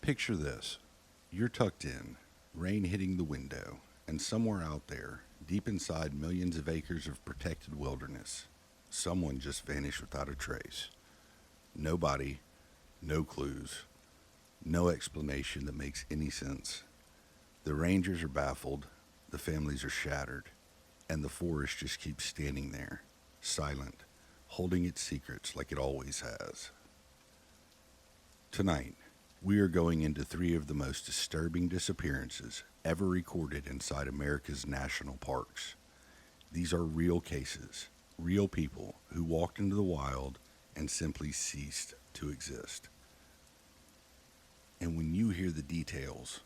Picture this. You're tucked in, rain hitting the window, and somewhere out there, deep inside millions of acres of protected wilderness, someone just vanished without a trace. Nobody, no clues, no explanation that makes any sense. The rangers are baffled, the families are shattered, and the forest just keeps standing there, silent, holding its secrets like it always has. Tonight, we are going into three of the most disturbing disappearances ever recorded inside America's national parks. These are real cases, real people who walked into the wild and simply ceased to exist. And when you hear the details,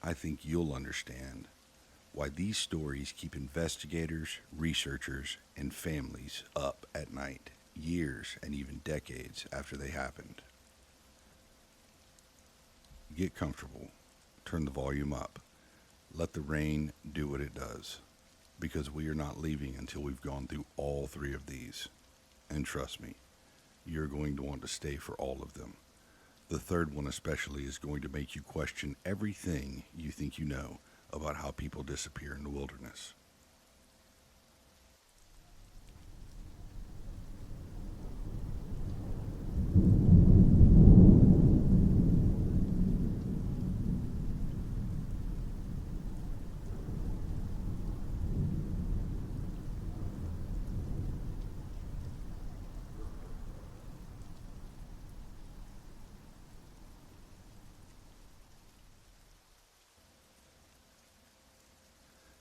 I think you'll understand why these stories keep investigators, researchers, and families up at night, years and even decades after they happened. Get comfortable, turn the volume up, let the rain do what it does, because we are not leaving until we've gone through all three of these. And trust me, you're going to want to stay for all of them. The third one especially is going to make you question everything you think you know about how people disappear in the wilderness.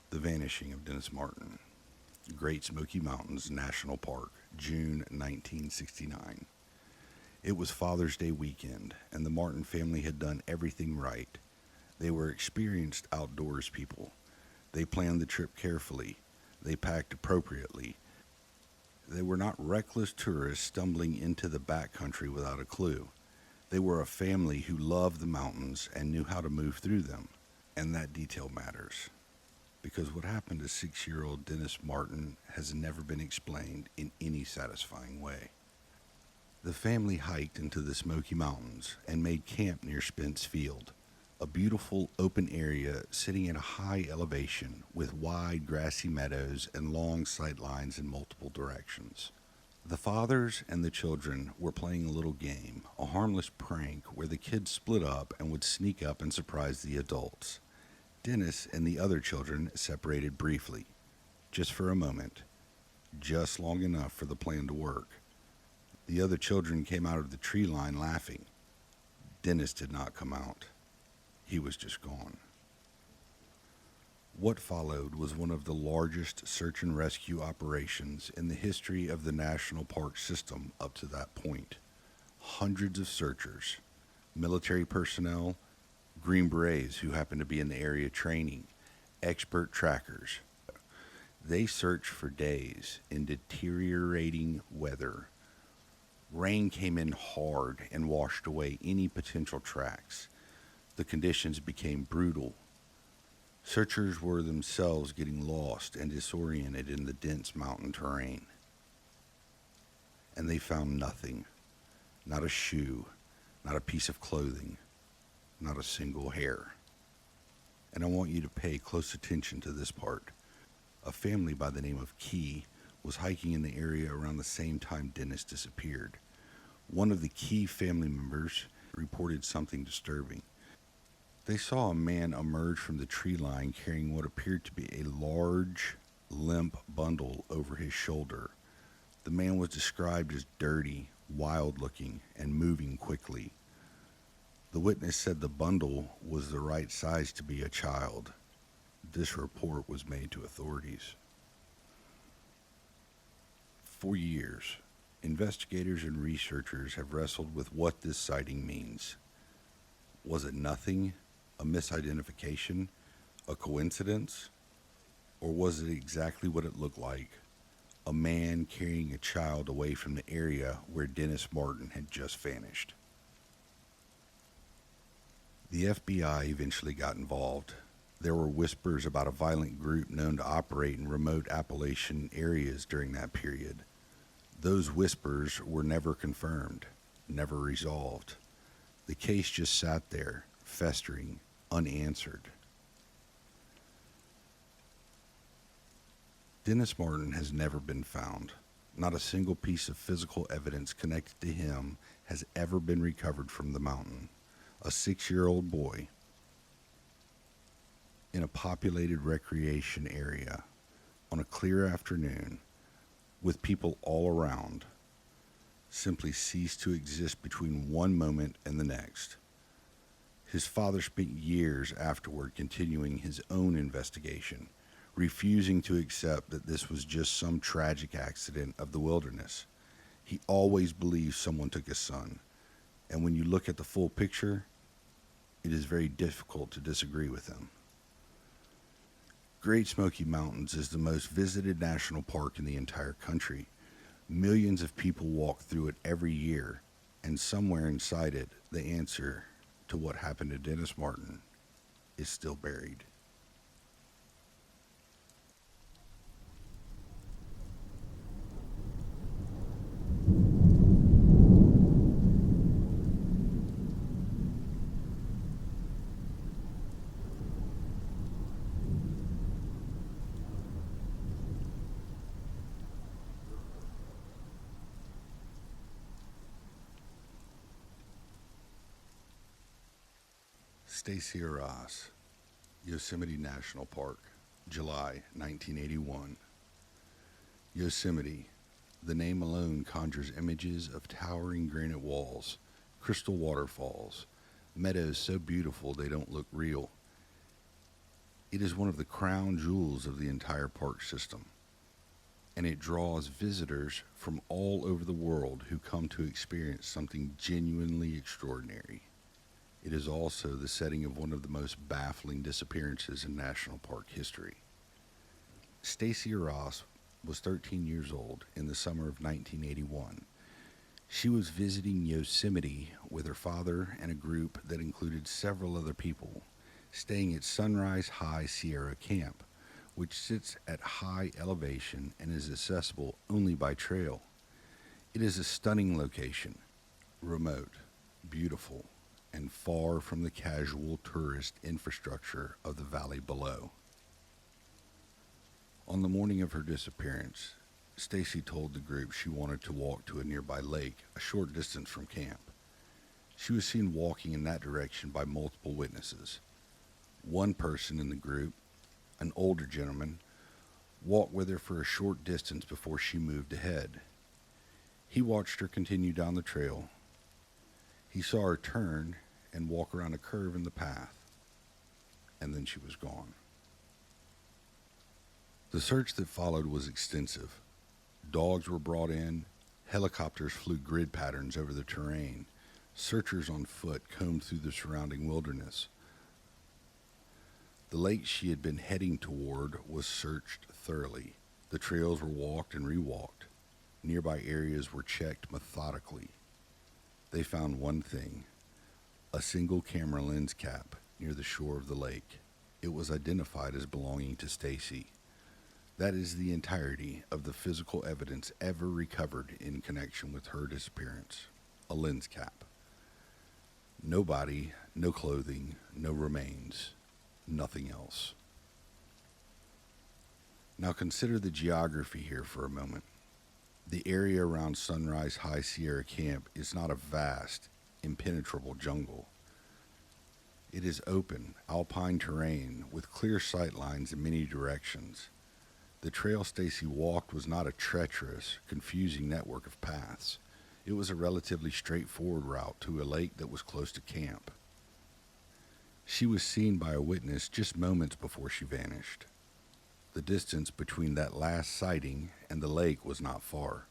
The Vanishing of Dennis Martin, Great Smoky Mountains National Park, June 1969. It was Father's Day weekend, and the Martin family had done everything right. They were experienced outdoors people. They planned the trip carefully. They packed appropriately. They were not reckless tourists stumbling into the backcountry without a clue. They were a family who loved the mountains and knew how to move through them, and that detail matters. Because what happened to 6-year-old Dennis Martin has never been explained in any satisfying way. The family hiked into the Smoky Mountains and made camp near Spence Field, a beautiful open area sitting at a high elevation with wide grassy meadows and long sight lines in multiple directions. The fathers and the children were playing a little game, a harmless prank where the kids split up and would sneak up and surprise the adults. Dennis and the other children separated briefly, just for a moment, just long enough for the plan to work. The other children came out of the tree line laughing. Dennis did not come out. He was just gone. What followed was one of the largest search and rescue operations in the history of the national park system up to that point. Hundreds of searchers, military personnel, Green Berets who happened to be in the area training, expert trackers. They searched for days in deteriorating weather. Rain came in hard and washed away any potential tracks. The conditions became brutal. Searchers were themselves getting lost and disoriented in the dense mountain terrain. And they found nothing. Not a shoe, not a piece of clothing, not a single hair. And I want you to pay close attention to this part. A family by the name of Key was hiking in the area around the same time Dennis disappeared. One of the Key family members reported something disturbing. They saw a man emerge from the tree line carrying what appeared to be a large, limp bundle over his shoulder. The man was described as dirty, wild-looking, and moving quickly. The witness said the bundle was the right size to be a child. This report was made to authorities. For years, investigators and researchers have wrestled with what this sighting means. Was it nothing, a misidentification, a coincidence? Or was it exactly what it looked like? A man carrying a child away from the area where Dennis Martin had just vanished. The FBI eventually got involved. There were whispers about a violent group known to operate in remote Appalachian areas during that period. Those whispers were never confirmed, never resolved. The case just sat there, festering, unanswered. Dennis Martin has never been found. Not a single piece of physical evidence connected to him has ever been recovered from the mountain. A 6-year-old boy in a populated recreation area on a clear afternoon with people all around simply ceased to exist between one moment and the next. His father spent years afterward continuing his own investigation, refusing to accept that this was just some tragic accident of the wilderness. He always believed someone took his son, and when you look at the full picture, it is very difficult to disagree with him. Great Smoky Mountains is the most visited national park in the entire country. Millions of people walk through it every year, and somewhere inside it, the answer to what happened to Dennis Martin is still buried. Stacy Ross, Yosemite National Park, July 1981. Yosemite. The name alone conjures images of towering granite walls, crystal waterfalls, meadows so beautiful they don't look real. It is one of the crown jewels of the entire park system, and it draws visitors from all over the world who come to experience something genuinely extraordinary. It is also the setting of one of the most baffling disappearances in national park history. Stacy Ross was 13 years old in the summer of 1981. She was visiting Yosemite with her father and a group that included several other people, staying at Sunrise High Sierra Camp, which sits at high elevation and is accessible only by trail. It is a stunning location, remote, beautiful, and far from the casual tourist infrastructure of the valley below. On the morning of her disappearance, Stacy told the group she wanted to walk to a nearby lake a short distance from camp. She was seen walking in that direction by multiple witnesses. One person in the group, an older gentleman, walked with her for a short distance before she moved ahead. He watched her continue down the trail. He saw her turn and walk around a curve in the path, and then she was gone. The search that followed was extensive. Dogs were brought in, helicopters flew grid patterns over the terrain, searchers on foot combed through the surrounding wilderness. The lake she had been heading toward was searched thoroughly. The trails were walked and rewalked. Nearby areas were checked methodically. They found one thing: a single camera lens cap near the shore of the lake. It was identified as belonging to Stacy. That is the entirety of the physical evidence ever recovered in connection with her disappearance. A lens cap. No body, no clothing, no remains, nothing else. Now consider the geography here for a moment. The area around Sunrise High Sierra Camp is not a vast, impenetrable jungle. It is open, alpine terrain with clear sight lines in many directions. The trail Stacy walked was not a treacherous, confusing network of paths. It was a relatively straightforward route to a lake that was close to camp. She was seen by a witness just moments before she vanished. The distance between that last sighting and the lake was not far,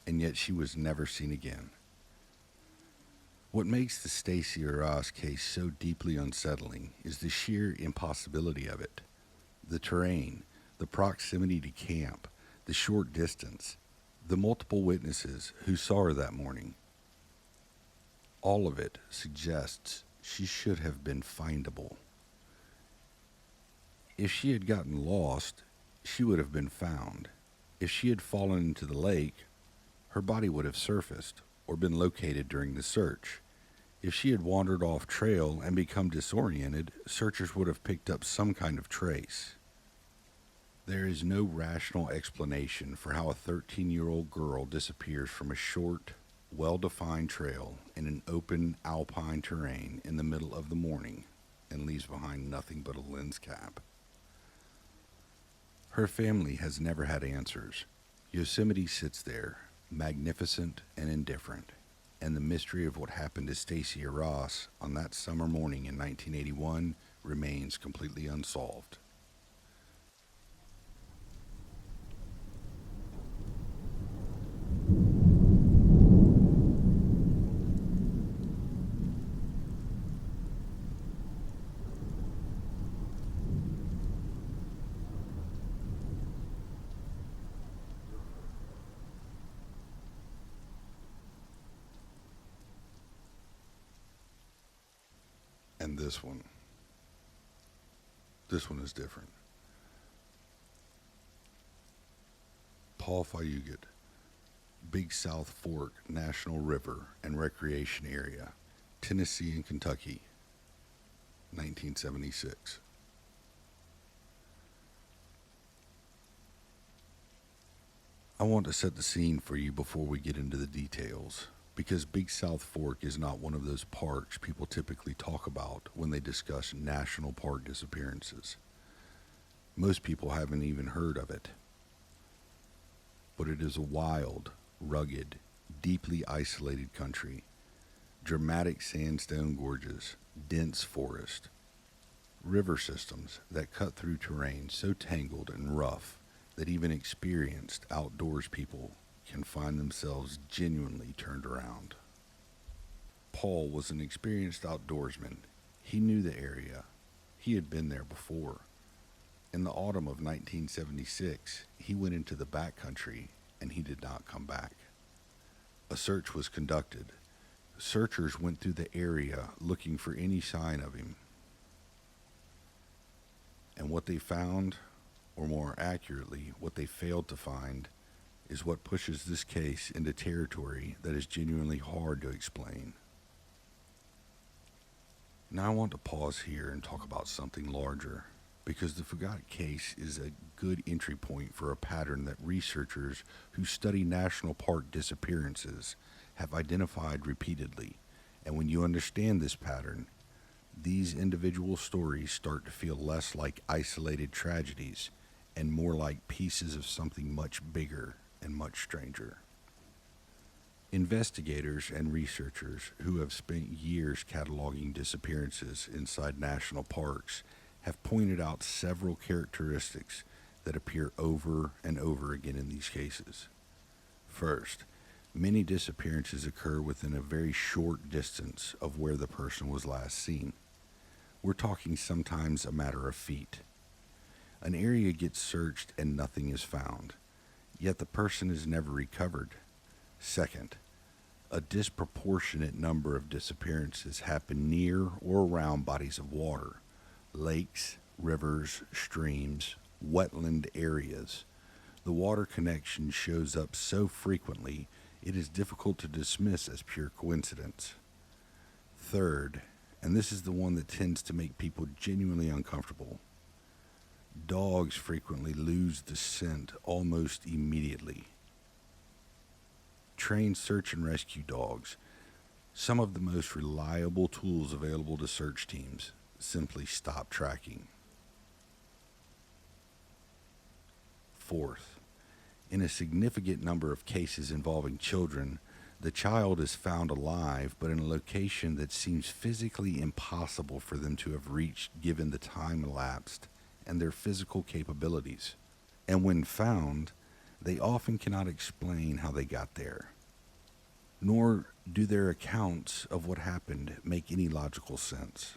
and yet she was never seen again. What makes the Stacy Ross case so deeply unsettling is the sheer impossibility of it. The terrain, the proximity to camp, the short distance, the multiple witnesses who saw her that morning. All of it suggests she should have been findable. If she had gotten lost, she would have been found. If she had fallen into the lake, her body would have surfaced or been located during the search. If she had wandered off trail and become disoriented, searchers would have picked up some kind of trace. There is no rational explanation for how a 13-year-old girl disappears from a short, well-defined trail in an open alpine terrain in the middle of the morning and leaves behind nothing but a lens cap. Her family has never had answers. Yosemite sits there, magnificent and indifferent, and the mystery of what happened to Stacia Ross on that summer morning in 1981 remains completely unsolved. And this one is different. Paul Fayugat, Big South Fork National River and Recreation Area, Tennessee and Kentucky, 1976. I want to set the scene for you before we get into the details, because Big South Fork is not one of those parks people typically talk about when they discuss national park disappearances. Most people haven't even heard of it. But it is a wild, rugged, deeply isolated country. Dramatic sandstone gorges, dense forest, river systems that cut through terrain so tangled and rough that even experienced outdoors people can find themselves genuinely turned around. Paul was an experienced outdoorsman. He knew the area. He had been there before. In the autumn of 1976, he went into the backcountry and he did not come back. A search was conducted. Searchers went through the area looking for any sign of him. And what they found, or more accurately, what they failed to find, is what pushes this case into territory that is genuinely hard to explain. Now I want to pause here and talk about something larger, because the Fugate case is a good entry point for a pattern that researchers who study national park disappearances have identified repeatedly. And when you understand this pattern, these individual stories start to feel less like isolated tragedies and more like pieces of something much bigger and much stranger. Investigators and researchers who have spent years cataloging disappearances inside national parks have pointed out several characteristics that appear over and over again in these cases. First, many disappearances occur within a very short distance of where the person was last seen. We're talking sometimes a matter of feet. An area gets searched and nothing is found, yet the person is never recovered. Second, a disproportionate number of disappearances happen near or around bodies of water, lakes, rivers, streams, wetland areas. The water connection shows up so frequently it is difficult to dismiss as pure coincidence. Third, and this is the one that tends to make people genuinely uncomfortable, dogs frequently lose the scent almost immediately. Trained search and rescue dogs, some of the most reliable tools available to search teams, simply stop tracking. Fourth, in a significant number of cases involving children, the child is found alive but in a location that seems physically impossible for them to have reached given the time elapsed and their physical capabilities. And when found, they often cannot explain how they got there, nor do their accounts of what happened make any logical sense.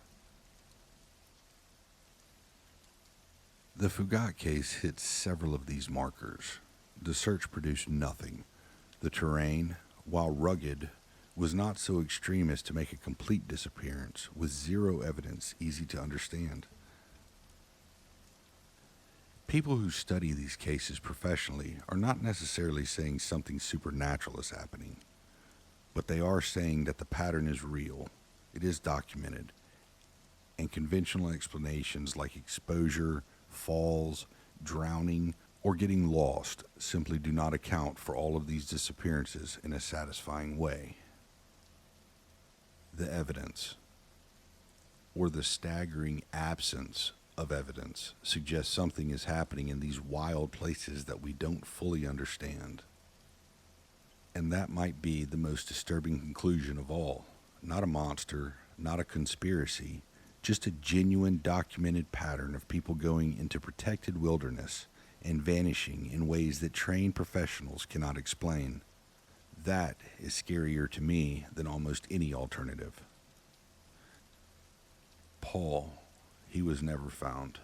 The Fugate case hits several of these markers. The search produced nothing. The terrain, while rugged, was not so extreme as to make a complete disappearance, with zero evidence easy to understand. People who study these cases professionally are not necessarily saying something supernatural is happening, but they are saying that the pattern is real, It is documented, and conventional explanations like exposure, falls, drowning, or getting lost simply do not account for all of these disappearances in a satisfying way. The evidence, or the staggering absence of evidence, suggests something is happening in these wild places that we don't fully understand. And that might be the most disturbing conclusion of all. Not a monster, not a conspiracy, just a genuine documented pattern of people going into protected wilderness and vanishing in ways that trained professionals cannot explain. That is scarier to me than almost any alternative. Paul, he was never found.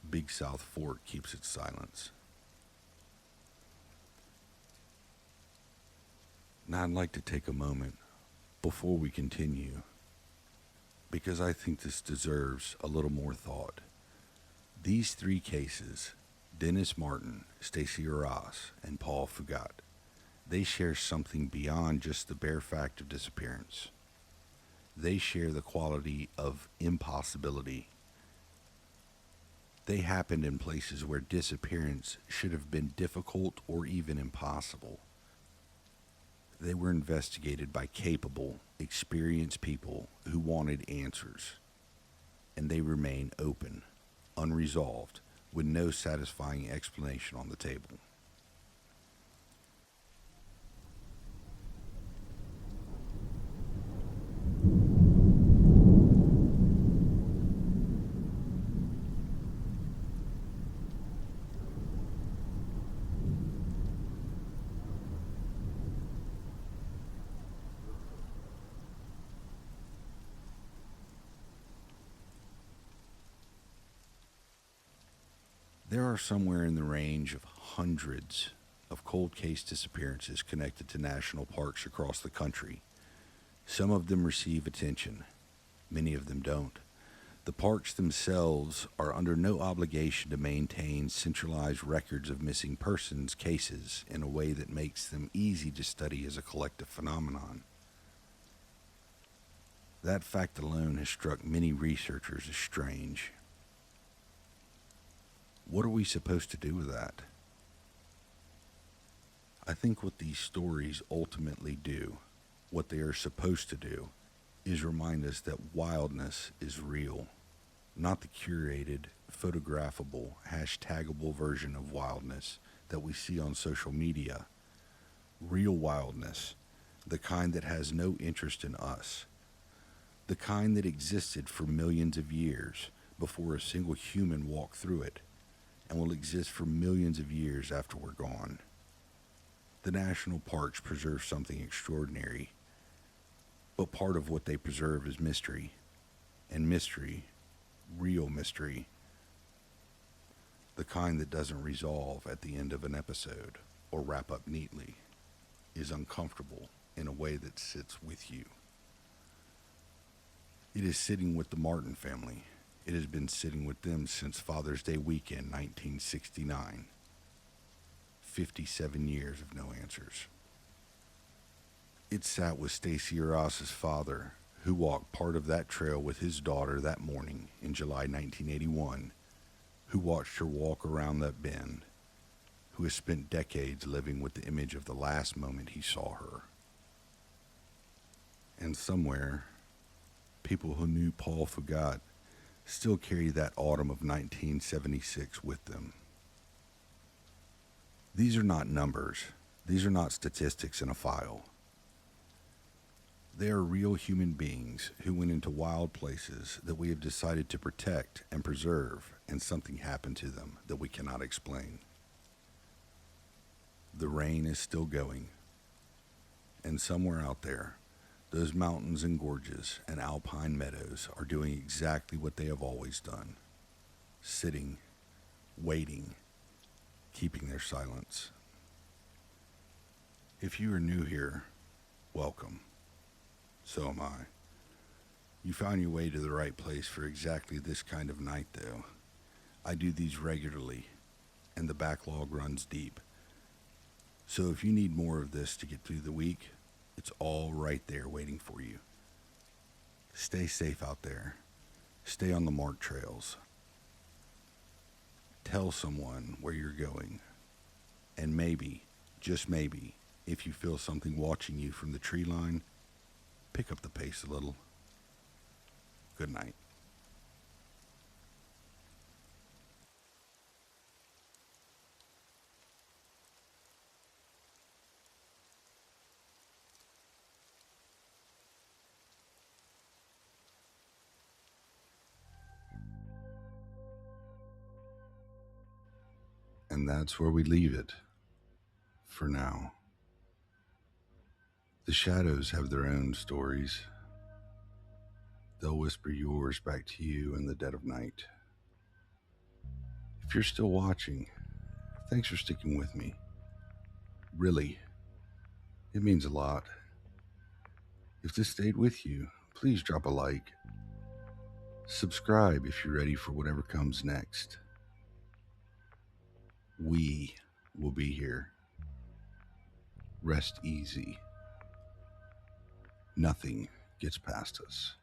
Big South Fork keeps its silence. Now I'd like to take a moment before we continue, because I think this deserves a little more thought. These three cases, Dennis Martin, Stacey Arras, and Paul Fugate, they share something beyond just the bare fact of disappearance. They share the quality of impossibility. They happened in places where disappearance should have been difficult or even impossible. They were investigated by capable, experienced people who wanted answers, and they remain open, unresolved, with no satisfying explanation on the table. There are somewhere in the range of hundreds of cold case disappearances connected to national parks across the country. Some of them receive attention, many of them don't. The parks themselves are under no obligation to maintain centralized records of missing persons cases in a way that makes them easy to study as a collective phenomenon. That fact alone has struck many researchers as strange. What are we supposed to do with that? I think what these stories ultimately do, what they are supposed to do, is remind us that wildness is real, not the curated, photographable, hashtagable version of wildness that we see on social media. Real wildness, the kind that has no interest in us, the kind that existed for millions of years before a single human walked through it, and will exist for millions of years after we're gone. The national parks preserve something extraordinary, but part of what they preserve is mystery. And mystery, real mystery, the kind that doesn't resolve at the end of an episode or wrap up neatly, is uncomfortable in a way that sits with you. It is sitting with the Martin family. It has been sitting with them since Father's Day weekend, 1969. 57 years of no answers. It sat with Stacey Arras' father, who walked part of that trail with his daughter that morning in July 1981, who watched her walk around that bend, who has spent decades living with the image of the last moment he saw her. And somewhere, people who knew Paul Fugate still carry that autumn of 1976 with them. These are not numbers. These are not statistics in a file. They are real human beings who went into wild places that we have decided to protect and preserve, and something happened to them that we cannot explain. The rain is still going, and somewhere out there, those mountains and gorges and alpine meadows are doing exactly what they have always done. Sitting, waiting, keeping their silence. If you are new here, welcome. So am I. You found your way to the right place for exactly this kind of night, though. I do these regularly, and the backlog runs deep. So if you need more of this to get through the week, it's all right there waiting for you. Stay safe out there. Stay on the marked trails. Tell someone where you're going. And maybe, just maybe, if you feel something watching you from the tree line, pick up the pace a little. Good night. And that's where we leave it for now. The shadows have their own stories. They'll whisper yours back to you in the dead of night. If you're still watching, thanks for sticking with me. Really, it means a lot. If this stayed with you, please drop a like. Subscribe if you're ready for whatever comes next. We will be here. Rest easy. Nothing gets past us.